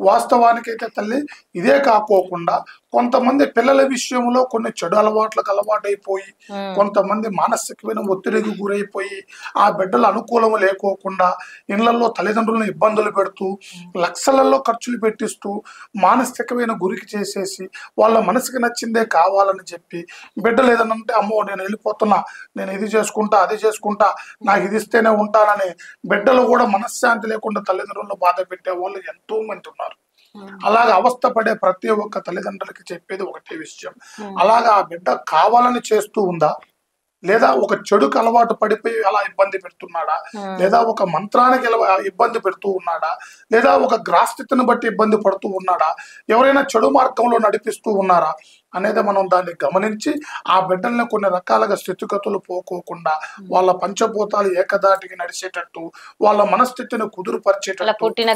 వాస్తవానికైతే తల్లి ఇదే కాకోకుండా కొంతమంది పిల్లల విషయంలో కొన్ని చెడు అలవాట్లకు అలవాటైపోయి కొంతమంది మానసికమైన ఒత్తిడికి గురైపోయి ఆ బిడ్డలు అనుకూలం లేకోకుండా ఇళ్లలో తల్లిదండ్రులను ఇబ్బందులు పెడుతూ లక్షలలో ఖర్చులు పెట్టిస్తూ మానసికమైన గురికి చేసేసి వాళ్ళ మనసుకి నచ్చిందే కావాలని చెప్పి బిడ్డలు ఏదనంటే అమ్మో నేను వెళ్ళిపోతున్నా, నేను ఇది చేసుకుంటా అది చేసుకుంటా, నాకు ఇది ఇస్తేనే ఉంటానని బిడ్డలు కూడా మనశ్శాంతి లేకుండా తల్లిదండ్రులను బాధ పెట్టే వాళ్ళు ఎంతో మంది ఉన్నారు. అలాగే అవస్థ పడే ప్రతి ఒక్క తల్లిదండ్రులకి చెప్పేది ఒకటే విషయం, అలాగా ఆ బిడ్డ కావాలని చేస్తూ ఉందా, లేదా ఒక చెడుకు అలవాటు పడిపోయి అలా ఇబ్బంది పెడుతున్నాడా, లేదా ఒక మంత్రానికి ఇబ్బంది పెడుతూ ఉన్నాడా, లేదా ఒక గ్రాస్థితిని బట్టి ఇబ్బంది పడుతూ ఉన్నాడా, ఎవరైనా చెడు మార్గంలో నడిపిస్తూ ఉన్నారా అనేది మనం దాన్ని గమనించి ఆ బిడ్డల్ని కొన్ని రకాలుగా స్థితిగతులు పోకోకుండా వాళ్ళ పంచభూతాలు ఏకదాటికి నడిచేటట్టు వాళ్ళ మనస్థితిని కుదురుపరిచేటట్టు పుట్టిన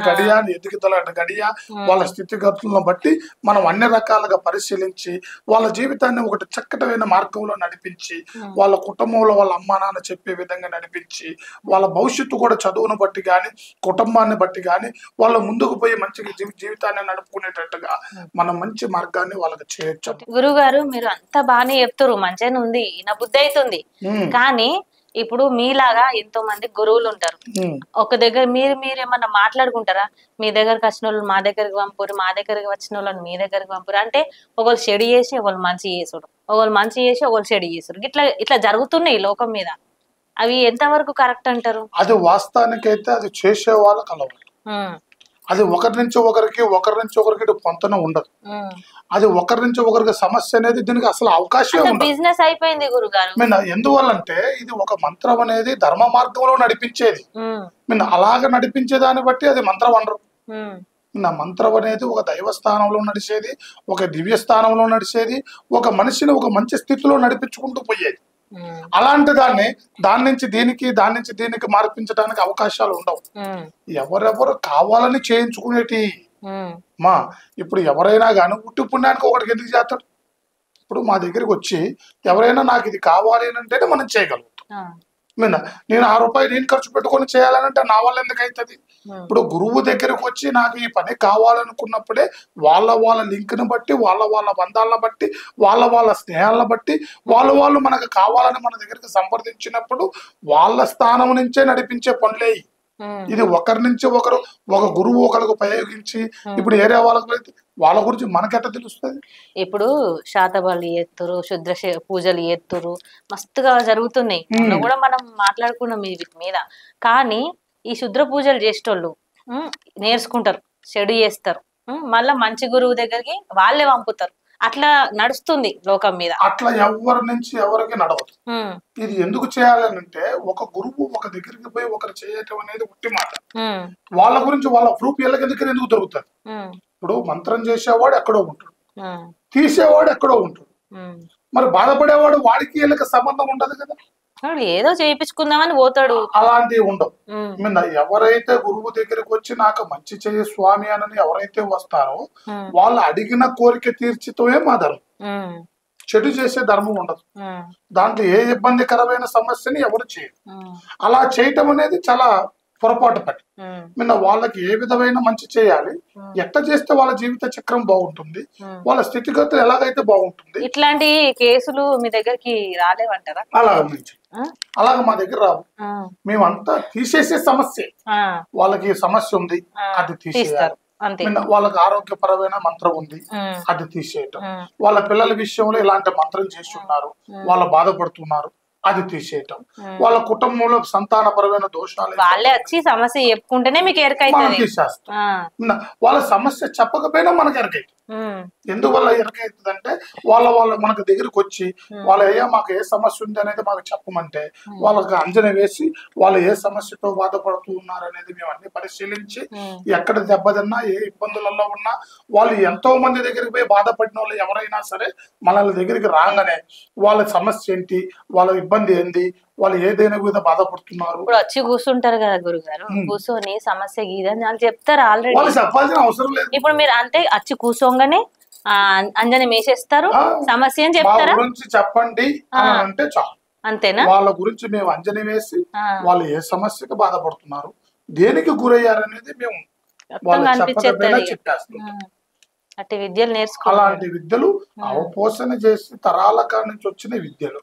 గడియ ఎదుగుదల గడియ వాళ్ళ స్థితిగతులను బట్టి మనం అన్ని రకాలుగా పరిశీలించి వాళ్ళ జీవితాన్ని ఒకటి చక్కటమైన మార్గంలో నడిపించి వాళ్ళ కుటుంబంలో వాళ్ళ అమ్మా నాన్న చెప్పే విధంగా నడిపించి వాళ్ళ భవిష్యత్తు కూడా చదువును బట్టి కానీ కుటుంబాన్ని బట్టి కానీ వాళ్ళ ముందుకు పోయి మంచి జీవితాన్ని నడుపుకునేటట్టుగా మనం మంచి మార్గాన్ని వాళ్ళకి చేయొచ్చు. గురువు గారు మీరు అంతా బాగానే చెప్తారు, మంచిగానే ఉంది, నా బుద్ధి అవుతుంది. కానీ ఇప్పుడు మీలాగా ఎంతో మంది గురువులు ఉంటారు. ఒక దగ్గర మీరేమన్నా మాట్లాడుకుంటారా? మీ దగ్గరకు వచ్చిన వాళ్ళు మా దగ్గరికి పంపురు, మా దగ్గరికి వచ్చిన వాళ్ళని మీ దగ్గరికి పంపురు అంటే ఒకళ్ళు చెడు చేసి ఒకళ్ళు మంచి చేసుడు, ఒకళ్ళు మంచి చేసి ఒకళ్ళు చెడు చేసుడు, ఇట్లా జరుగుతున్నాయి లోకం మీద. అవి ఎంతవరకు కరెక్ట్ అంటారు? అది వాస్తవానికైతే అది చేసే వాళ్ళకి అలవాటు. అది ఒకరి నుంచి ఒకరికి పొంతన ఉండదు. అది ఒకరి నుంచి ఒకరికి సమస్య అనేది దీనికి అసలు అవకాశం బిజినెస్ అయిపోయింది గురుగారు. ఎందువల్లంటే ఇది ఒక మంత్రం అనేది ధర్మ మార్గంలో నడిపించేది. అలాగ నడిపించే దాన్ని బట్టి అది మంత్రం అనరు. మంత్రం అనేది ఒక దైవ స్థానంలో నడిచేది, ఒక దివ్య స్థానంలో నడిచేది, ఒక మనిషిని ఒక మంచి స్థితిలో నడిపించుకుంటూ పోయేది. అలాంటి దాని నుంచి దీనికి మార్పించడానికి అవకాశాలు ఉండవు. ఎవరెవరు కావాలని చేయించుకునేటి ఇప్పుడు ఎవరైనా కానీ ఉట్టి పుణ్యానికి ఒకటికి ఎందుకు చేస్తాడు? ఇప్పుడు మా దగ్గరికి వచ్చి ఎవరైనా నాకు ఇది కావాలి అని అంటేనే మనం చేయగలుగుతాం. నేను ₹6 నేను ఖర్చు పెట్టుకొని చేయాలనంటే నా వల్ల ఎందుకు అవుతుంది? ఇప్పుడు గురువు దగ్గరకు వచ్చి నాకు ఈ పని కావాలనుకున్నప్పుడే వాళ్ళ లింక్ని బట్టి వాళ్ళ బంధాలను బట్టి వాళ్ళ స్నేహాలను బట్టి వాళ్ళు మనకు కావాలని మన దగ్గరికి సంప్రదించినప్పుడు వాళ్ళ స్థానం నుంచే నడిపించే పనులే. ఇది ఒకరి నుంచి ఒక గురువు ఒకరికి ఉపయోగించి ఇప్పుడు ఏరే వాళ్ళ గురించి మనకెట్ట తెలుస్తుంది? ఇప్పుడు శాతబలి ఎత్తురు, శుద్ర పూజలు ఎత్తురు మస్తుగా జరుగుతున్నాయి కూడా మనం మాట్లాడుకున్నాం వీటి మీద. కానీ ఈ శుద్ర పూజలు చేసేటోళ్ళు నేర్చుకుంటారు, చెడు చేస్తారు, మళ్ళా మంచి గురువు దగ్గరికి వాళ్ళే పంపుతారు. అట్లా నడుస్తుంది లోకం మీద. అట్లా ఎవరి నుంచి ఎవరికి నడవదు. ఇది ఎందుకు చేయాలనంటే ఒక గురువు ఒక దగ్గరికి పోయి ఒకరు చేయటం అనేది ఉట్టి మాట. వాళ్ళ గురించి వాళ్ళ ప్రూఫ్ వీళ్ళకి ఎందుకు దొరుకుతుంది? ఇప్పుడు మంత్రం చేసేవాడు ఎక్కడో ఉంటాడు, తీసేవాడు ఎక్కడో ఉంటాడు. మరి బాధపడేవాడు వాడికి వీళ్ళకి సంబంధం ఉండదు కదా, ఏదో చేయించుకుందామని పోతాడు. అలాంటివి ఉండవు. ఎవరైతే గురువు దగ్గరికి వచ్చి నాకు మంచి చేయ స్వామి అని ఎవరైతే వస్తారో వాళ్ళు అడిగిన కోరిక తీర్చితోనే మా ధర్మం. చెడు చేసే ధర్మం ఉండదు. దాంట్లో ఏ ఇబ్బందికరమైన సమస్యని ఎవరు చేయరు. అలా చేయటం అనేది చాలా పొరపాటు పని. వాళ్ళకి ఏ విధమైన మంచి చేయాలి, ఎట్ట చేస్తే వాళ్ళ జీవిత చక్రం బాగుంటుంది, వాళ్ళ స్థితిగతులు ఎలాగైతే బాగుంటుంది. ఇట్లాంటి కేసులు మీ దగ్గరికి రాలేవంటారా? అలాగ మా దగ్గర రావు. మేమంతా తీసేసే సమస్య. వాళ్ళకి సమస్య ఉంది, అది తీసేయాలి. వాళ్ళకి ఆరోగ్యపరమైన మంత్రం ఉంది, అది తీసేయటం. వాళ్ళ పిల్లల విషయంలో ఇలాంటి మంత్రం చేసి ఉన్నారు, వాళ్ళు బాధపడుతున్నారు, అది తీసేయటం. వాళ్ళ కుటుంబంలో సంతానపరమైన దోషాలు వాళ్ళే వచ్చి సమస్య చెప్పుకుంటేనే మీకు తీసేస్తాం. వాళ్ళ సమస్య చెప్పకపోయినా మనకు ఎరకైతుంది. ఎందువల్ల ఎరకైతుంది అంటే వాళ్ళ మనకు దగ్గరికి వచ్చి అయ్యా మాకు ఏ సమస్య ఉంది అనేది మాకు చెప్పమంటే వాళ్ళకి అంజన వేసి వాళ్ళు ఏ సమస్యతో బాధపడుతూ ఉన్నారు అనేది మేము అన్ని పరిశీలించి ఎక్కడ దెబ్బతిన్నా ఏ ఇబ్బందులలో ఉన్నా వాళ్ళు ఎంతో మంది దగ్గరికి పోయి బాధపడిన వాళ్ళు ఎవరైనా సరే మన దగ్గరికి రాగానే వాళ్ళ సమస్య ఏంటి, వాళ్ళ ఇబ్బంది ఏంటి, వాళ్ళు ఏదైనా కూడా బాధపడుతున్నారు. ఇప్పుడు వచ్చి కూర్చుంటారు కదా గురుగారు, కూర్చొని సమస్య గీదని వాళ్ళు చెప్తారు ఆల్రెడీ. వాళ్ళు చెప్పాల్సిన అవసరం లేదు. ఇప్పుడు మీరు అంటే వచ్చి కూర్చోగానే అంజనం వేసేస్తారు, సమస్య అని చెప్తారా, గురించి చెప్పండి అంటే చాలు అంతేనా? వాళ్ళ గురించి మేము అంజని వేసి ఆ, వాళ్ళు ఏ సమస్యకు బాధపడుతున్నారు, దేనికి గురయ్యారనేది మేము వాళ్ళు మొత్తం చెప్పకపోయినా కనిపించేస్తుంది. చెప్పేస్తుంటాం. అట్టి విద్యలు నేర్చుకున్నాడు. అలాంటి విద్యలు అవపోసన చేసి తరాల కాడి నుంచి వచ్చిన విద్యలు.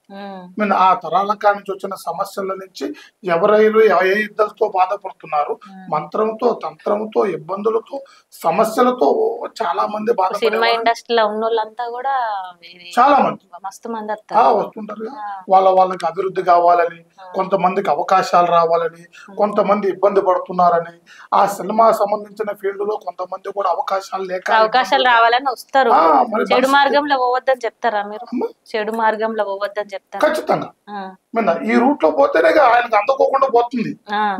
ఆ తరాల కాడి నుంచి వచ్చిన సమస్యల నుంచి ఎవరైనా ఏ ఇద్దరితో బాధపడుతున్నారు, మంత్రంతో తంత్రంతో ఇబ్బందులతో సమస్యలతో చాలా మంది సినిమా బాధపడే ఇండస్ట్రీలో ఉన్న వాళ్ళంతా కూడా ఇది చాలా మంది మస్తు మంది వస్తారు. వస్తుంటారు. వాళ్ళకి అభివృద్ధి కావాలని, కొంతమందికి అవకాశాలు రావాలని, కొంతమంది ఇబ్బంది పడుతున్నారని, ఆ సినిమా సంబంధించిన ఫీల్డ్ లో కొంతమంది కూడా అవకాశాలు లేక అవకాశాలు రావాలని వస్తారు. మరి చెడు మార్గంలో పోవద్దని చెప్తారా మీరు? చెడు మార్గంలో పోవద్దని చెప్తారా? ఖచ్చితంగా ఈ రూట్ లో పోతేనే ఆయనకు అందుకోకుండా పోతుంది.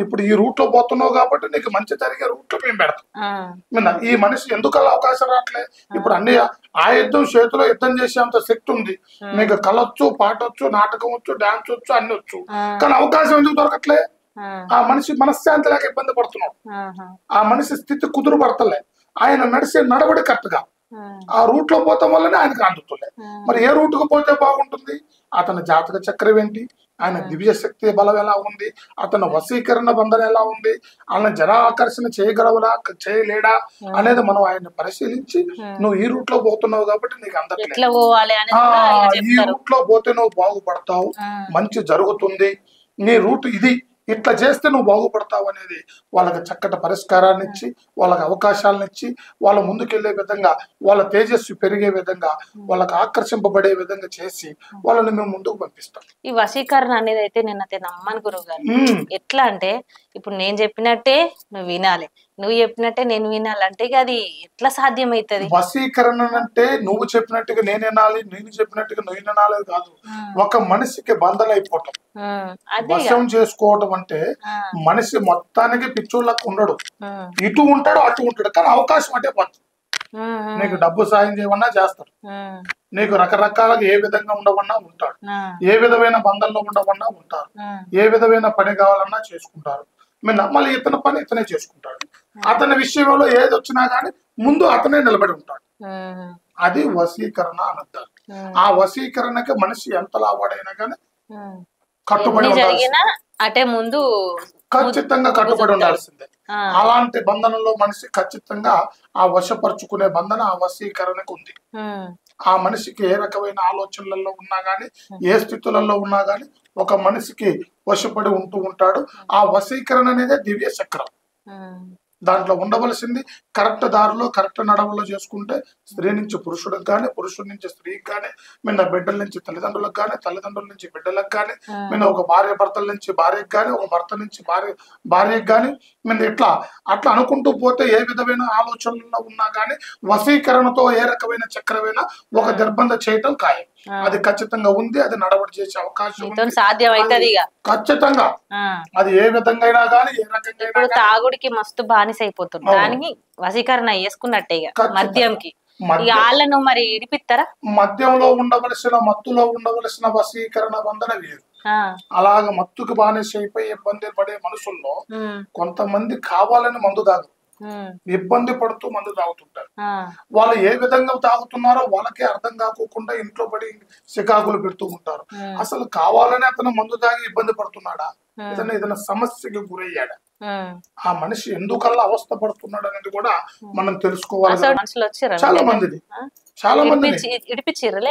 ఇప్పుడు ఈ రూట్ లో పోతున్నావు కాబట్టి నీకు మంచి జరిగే రూట్ లో మేము పెడతాం. ఈ మనిషి ఎందుకలా అవకాశం రావట్లే? ఇప్పుడు అన్ని ఆ యుద్ధం చేతిలో యుద్ధం చేసేంత శక్తి ఉంది. నీకు కలొచ్చు, పాటొచ్చు, నాటకం వచ్చు, డాన్స్ వచ్చు, అన్ని వచ్చు. కానీ అవకాశం ఎందుకు దొరకట్లే? ఆ మనిషి మనశ్శాంతి లేక ఇబ్బంది పడుతున్నాడు. ఆ మనిషి స్థితి కుదురు పడతలే. ఆయన నడిచే నడవడి కరెక్ట్గా ఆ రూట్ లో పోతాం వల్లనే ఆయనకు అందుతుండే. మరి ఏ రూట్ కు పోతే బాగుంటుంది? అతని జాతక చక్రం ఏంటి, ఆయన దివ్య శక్తి బలం ఎలా ఉంది, అతని వశీకరణ బంధన ఎలా ఉంది, ఆయన జన ఆకర్షణ చేయగలవలా చేయలేడా అనేది మనం ఆయన్ని పరిశీలించి, నువ్వు ఈ రూట్ లో పోతున్నావు కాబట్టి నీకు అందట్లేదు, ఈ రూట్ లో పోతే నువ్వు బాగుపడతావు, మంచి జరుగుతుంది, నీ రూట్ ఇది, ఇట్లా చేస్తే నువ్వు బాగుపడతావు అనేది వాళ్ళకి చక్కటి పరిష్కారాన్ని ఇచ్చి, వాళ్ళకి అవకాశాలను ఇచ్చి, వాళ్ళ ముందుకెళ్లే విధంగా, వాళ్ళ తేజస్సు పెరిగే విధంగా, వాళ్ళకి ఆకర్షింపబడే విధంగా చేసి వాళ్ళని మేము ముందుకు పంపిస్తాం. ఈ వశీకరణ అనేది అయితే నేనైతే నమ్మను గురువు గారు. ఎట్లా అంటే ఇప్పుడు నేను చెప్పినట్టే నువ్వు వినాలి, నువ్వు చెప్పినట్టే నేను వినాలంటే అది ఎట్లా సాధ్యమైతుంది? వశీకరణ అంటే నువ్వు చెప్పినట్టుగా నేను వినాలి, నేను చెప్పినట్టుగా నువ్వు వినాలి కాదు. ఒక మనిషికి బంధన అయిపోవటం, వశం చేసుకోవటం అంటే మనిషి మొత్తానికి పిచ్చోళ్ళకు ఉండడు, ఇటు ఉంటాడు అటు ఉంటాడు, కానీ అవకాశం అంటే పోతుంది. నీకు డబ్బు సాయం చేయమన్నా చేస్తాడు, నీకు రకరకాలుగా ఏ విధంగా ఉండవన్నా ఉంటాడు, ఏ విధమైన బంధంలో ఉండవన్నా ఉంటారు, ఏ విధమైన పని కావాలన్నా చేసుకుంటారు. మళ్ళీ ఇతని పని ఇతనే చేసుకుంటాడు. అతని విషయంలో ఏది వచ్చినా గానీ ముందు అతనే నిలబడి ఉంటాడు. అది వశీకరణ అంటారు. ఆ వశీకరణకి మనిషి ఎంత లావాడైనా గానీ కట్టుబడి అంటే ముందు ఖచ్చితంగా కట్టుబడి ఉండాల్సిందే. అలాంటి బంధనంలో మనిషి ఖచ్చితంగా ఆ వశపరుచుకునే బంధన ఆ వశీకరణకు ఉంది. ఆ మనిషికి ఏ రకమైన ఆలోచనలలో ఉన్నా గానీ, ఏ స్థితులలో ఉన్నా గానీ ఒక మనిషికి వశపడి ఉంటూ ఉంటాడు. ఆ వశీకరణ అనేది దివ్య చక్రం. దాంట్లో ఉండవలసింది కరెక్ట్ దారిలో కరెక్ట్ నడవలో చేసుకుంటే స్త్రీ నుంచి పురుషుడికి కానీ, పురుషుడి నుంచి స్త్రీకి కానీ, బిడ్డల నుంచి తల్లిదండ్రులకు కానీ, తల్లిదండ్రుల నుంచి బిడ్డలకు కానీ, ఒక భార్య భర్తల నుంచి భార్యకు కానీ, ఒక భర్త నుంచి భార్యకు కానీ, ఇట్లా అట్లా అనుకుంటూ పోతే ఏ విధమైన ఆలోచనలో ఉన్నా కానీ వశీకరణతో ఏ రకమైన చక్రమైనా ఒక దిర్బంధ చేయటం ఖాయం. అది ఖచ్చితంగా ఉంది, అది నడవడి చేసే అవకాశం సాధ్యమైతది ఖచ్చితంగా. అది ఏ విధంగా అయినా కానీ, ఏ రకంగా తాగుడికి మస్తు బానిస అయిపోతుంది, దానికి వశీకరణ చేసుకున్నట్టే మద్యంకి వాళ్ళను మరి ఇడిపిస్తారా? మద్యంలో ఉండవలసిన, మత్తులో ఉండవలసిన వశీకరణ బంధన వేరు. అలాగ మత్తుకు బానిస అయిపోయి ఇబ్బంది పడే మనుషుల్లో కొంతమంది కావాలని మందు తాగు, ఇబ్బంది పడుతూ మందు తాగుతుంటారు. వాళ్ళు ఏ విధంగా తాగుతున్నారో వాళ్ళకే అర్థం కాకుండా ఇంట్లో పడి చికాకులు పెడుతూ ఉంటారు. అసలు కావాలని అతను మందు తాగి ఇబ్బంది పడుతున్నాడా, ఏదైనా సమస్యకి గురయ్యాడా, ఆ మనిషి ఎందుకల్లా అవస్థ పడుతున్నాడు అనేది కూడా మనం తెలుసుకోవాలి. చాలా మంది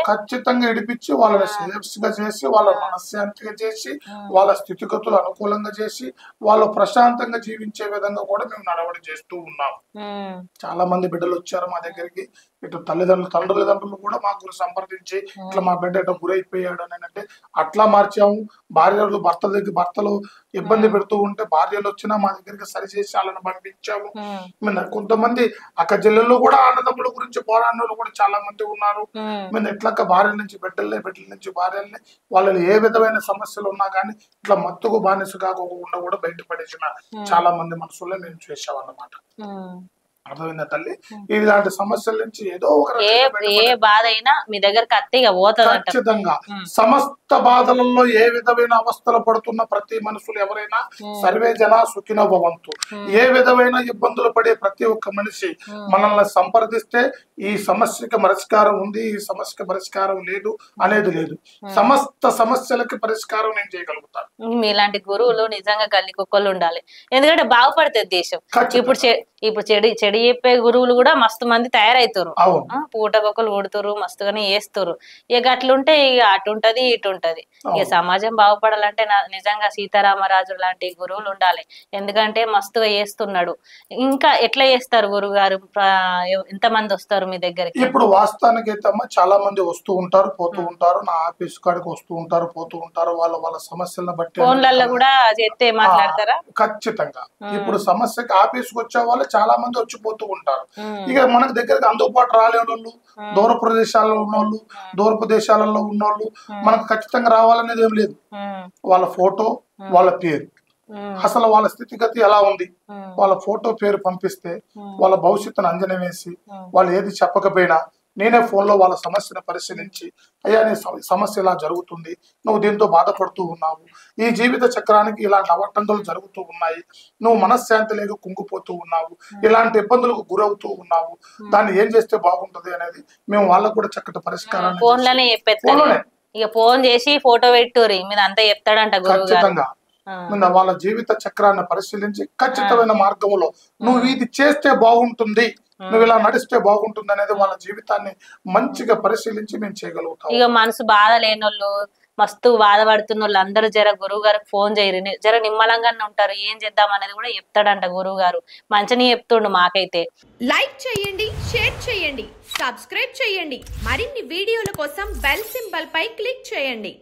ఖచ్చితంగా ఇడిపించి వాళ్ళని సేఫ్స్ గా చేసి, వాళ్ళ మనశ్శాంతిగా చేసి, వాళ్ళ స్థితిగతులు అనుకూలంగా చేసి, వాళ్ళు ప్రశాంతంగా జీవించే విధంగా కూడా మేము నడవడి చేస్తూ ఉన్నాం. చాలా మంది బిడ్డలు వచ్చారు మా దగ్గరికి. ఇటు తల్లిదండ్రులు కూడా మా గురి సంప్రదించి ఇట్లా మా బిడ్డ ఇట్లా గురైపోయాడు అని అంటే అట్లా మార్చాము. భర్తలు ఇబ్బంది పెడుతూ ఉంటే భార్యలు వచ్చినా మా దగ్గరికి సరిచేసి వాళ్ళని పంపించాము. కొంతమంది అక్క జిల్లాలో కూడా అన్నదమ్ముల గురించి పోరాడిన కూడా చాలా మంది ఉన్నారు. ఎట్లా భార్యల నుంచి బిడ్డల నుంచి భార్యల్ని, వాళ్ళని ఏ విధమైన సమస్యలు ఉన్నా కానీ ఇట్లా మత్తుకు బానిస కాకుండా కూడా బయటపడేసిన చాలా మంది మనసులో మేము చేసామన్నమాట. అర్థమైందా తల్లి? ఇలాంటి సమస్యల నుంచి ఏదో ఒక ఏ బాధ అయినా మీ దగ్గరకు అత్తిగా పోతుంది. ఖచ్చితంగా సమస్త బాధలలో ఏ విధమైన అవస్థలు పడుతున్న ప్రతి మనుషులు ఎవరైనా సర్వే జన సుఖినో భవంతు. ఏ విధమైన ఇబ్బందులు పడే ప్రతి ఒక్క మనిషి మనల్ని సంప్రదిస్తే ఈ సమస్యకి పరిష్కారం ఉంది, ఈ సమస్యకి పరిష్కారం లేదు అనేది లేదు. సమస్త సమస్యలకి పరిష్కారం నేను చేయగలుగుతాను. మీలాంటి గురువులు నిజంగా గల్లి కుక్కలు ఉండాలి. ఎందుకంటే బాగుపడుతుంది దేశం. ఇప్పుడు చెడు చెప్పే గురువులు కూడా మస్తు మంది తయారైతారు. పూటకొక్కలు ఊడుతారు, మస్తుగానే వేస్తారు. ఇక అట్లుంటే ఇక అటు ఉంటది ఇటు ఉంటది. ఇక సమాజం బాగుపడాలంటే నిజంగా సీతారామరాజు లాంటి గురువులు ఉండాలి. ఎందుకంటే మస్తుగా చేస్తున్నాడు. ఇంకా ఎట్లా చేస్తారు గురువు గారు? ఎంతమంది వస్తారు మీ దగ్గరికి? ఇప్పుడు వాస్తవానికి అయితే చాలా మంది వస్తూ ఉంటారు, పోతూ ఉంటారు. నా ఆఫీస్ కాడికి వస్తూ ఉంటారు, పోతూ ఉంటారు. వాళ్ళ సమస్యలను బట్టి ఫోన్లలో కూడా చేస్తే మాట్లాడతారా? ఖచ్చితంగా. ఇప్పుడు సమస్యకి ఆఫీస్కి వచ్చే వాళ్ళు చాలా మంది వచ్చిపోతూ ఉంటారు. ఇక మనకు దగ్గరికి అందుబాటు రాలేని వాళ్ళు, దూర ప్రదేశాల్లో ఉన్నోళ్ళు, దూరపు దేశాలలో ఉన్నోళ్ళు మనకు ఖచ్చితంగా రావాలనేది ఏం లేదు. వాళ్ళ ఫోటో, వాళ్ళ పేరు, అసలు వాళ్ళ స్థితిగతి ఎలా ఉంది, వాళ్ళ ఫోటో పేరు పంపిస్తే వాళ్ళ భవిష్యత్తును అంచనా వేసి వాళ్ళు ఏది చెప్పకపోయినా నేనే ఫోన్లో వాళ్ళ సమస్యను పరిశీలించి, అయ్యా నీ సమస్య ఇలా జరుగుతుంది, నువ్వు దీంతో బాధపడుతూ ఉన్నావు, ఈ జీవిత చక్రానికి ఇలాంటి అవటంతులు జరుగుతూ ఉన్నాయి, నువ్వు మనశ్శాంతి లేక కుంగిపోతూ ఉన్నావు, ఇలాంటి ఇబ్బందులకు గురవుతూ ఉన్నావు, దాన్ని ఏం చేస్తే బాగుంటది అనేది మేము వాళ్ళకు కూడా చక్కటి పరిష్కారాన్ని ఫోన్లోనే ఇక ఫోన్ చేసి ఫోటో పెట్టుర్రి మీద అంతా చెప్తాడంట. ఖచ్చితంగా వాళ్ళ జీవిత చక్రాన్ని పరిశీలించి ఖచ్చితమైన మార్గంలో నువ్వు ఇది చేస్తే బాగుంటుంది, నువ్వు ఇలా నడిస్తే బాగుంటుంది అనేది వాళ్ళ జీవితాన్ని మంచిగా పరిశీలించి మేము చేయగలుగుతాం. ఇక మనసు బాధ లేనోళ్ళు, మస్తు బాధపడుతున్న వాళ్ళు అందరూ జర గురువు గారికి ఫోన్ చేయరు, జర నిమ్మలంగానే ఉంటారు. ఏం చేద్దాం అనేది కూడా చెప్తాడంట గురువు గారు. మంచిని చెప్తుండు మాకైతే. లైక్ చేయండి, షేర్ చేయండి, సబ్స్క్రైబ్ చేయండి. మరిన్ని వీడియోల కోసం బెల్ సింబల్ పై క్లిక్ చేయండి.